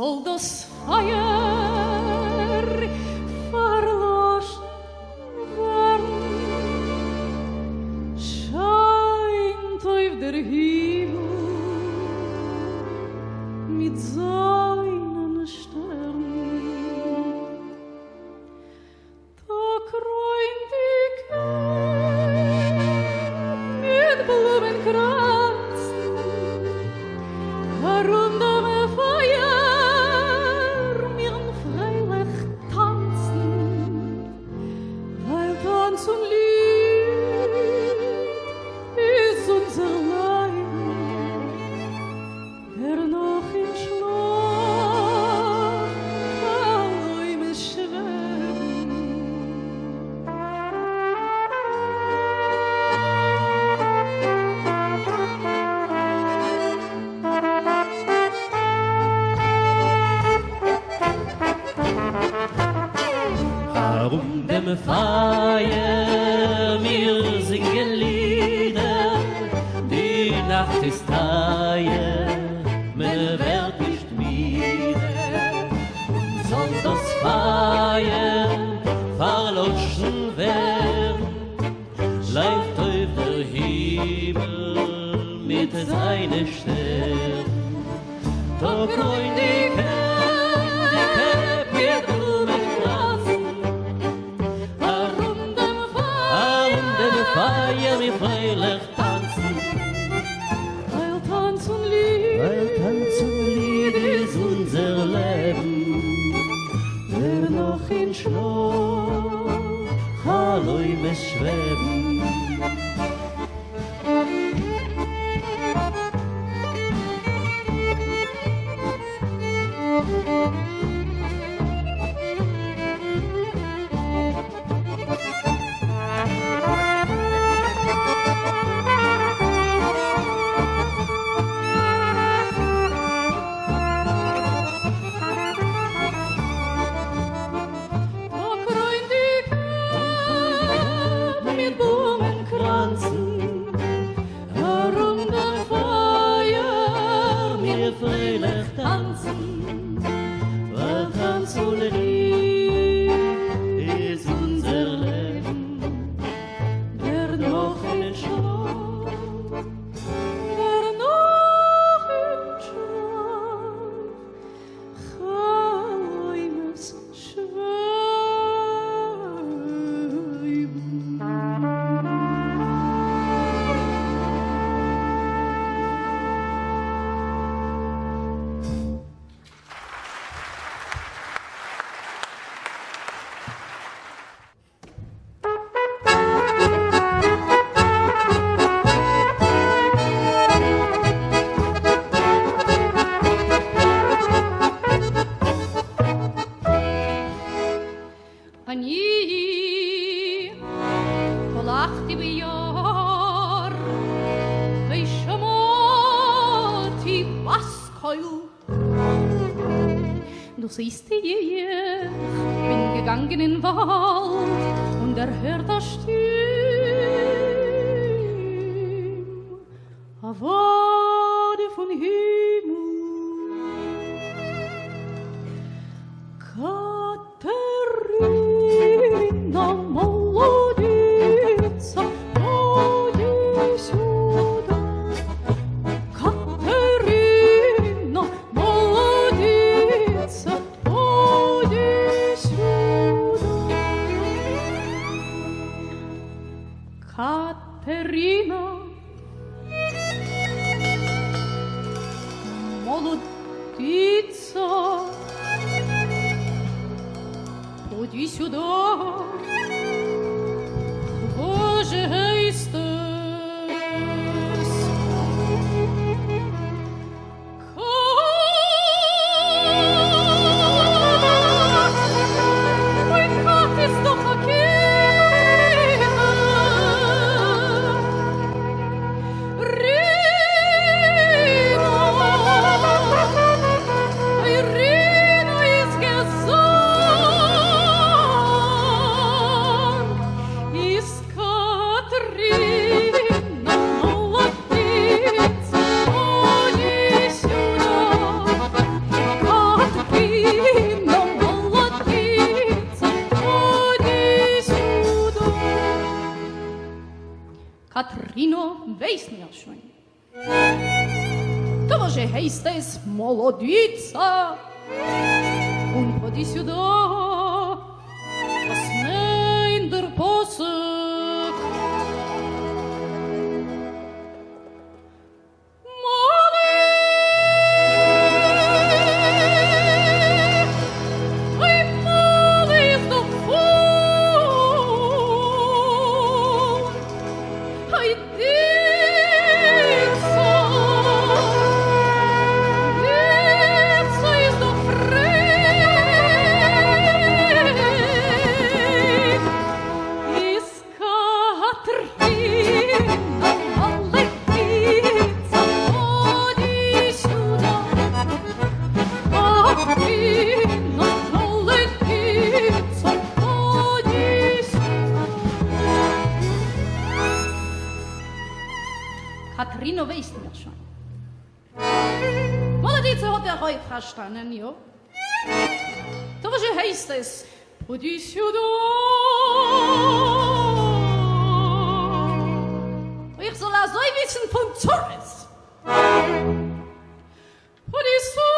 soll das Feuer verloschen werden, scheint auf der Himmel mit seinen Sternen. Da kreunt die Kind mit Blumenkranzen, warum dem Feuer mir'n freilich tanzen, weil Tanz und Lied ist unser Leiden, der noch im Schlaf allein schweben. Arum dem Feier, wir singen Lieder, die Nacht ist heier, man wird nicht müde. Und soll das Feier verloschen werden, bleibt auf der Himmel mit seinen Sternen. Da kommt die Käpp mit Blumenkranzen, Arum dem Feier, wir freilich tanzen, Weil Tanz und Lied ist unser Leben, wer noch in Schlaf allein schweben. da kreunt die Käpp mit Blumenkranzen, warum dem Feuer Wir freilich tanzen, weil Tanz und Lied ist unser Leben, wer noch in in Schlaf. wer noch in Schlaf Chaimes אני הולכתי ביער ושמעתי בסקול. Du siehst ich bin gegangen in den Wald und hört das Stimm, a Worte von Himmel. Katarina, молодица, поди сюда. Katarina, молодица, поди сюда. Katarina, молодица, поди сюда. Боже, Христос. Mein Gott ist doch okay. Rino, Rino ist gesagt. Katarina weiß mir schon. Того же heißt es молодица. Und поди сюда, посмей der посох. Katarina weiß mir schon. Молодица hat heute verstanden, jo? Doch was heißt es? Поди сюда. Ich soll also wissen von Zorres. Поди сюда.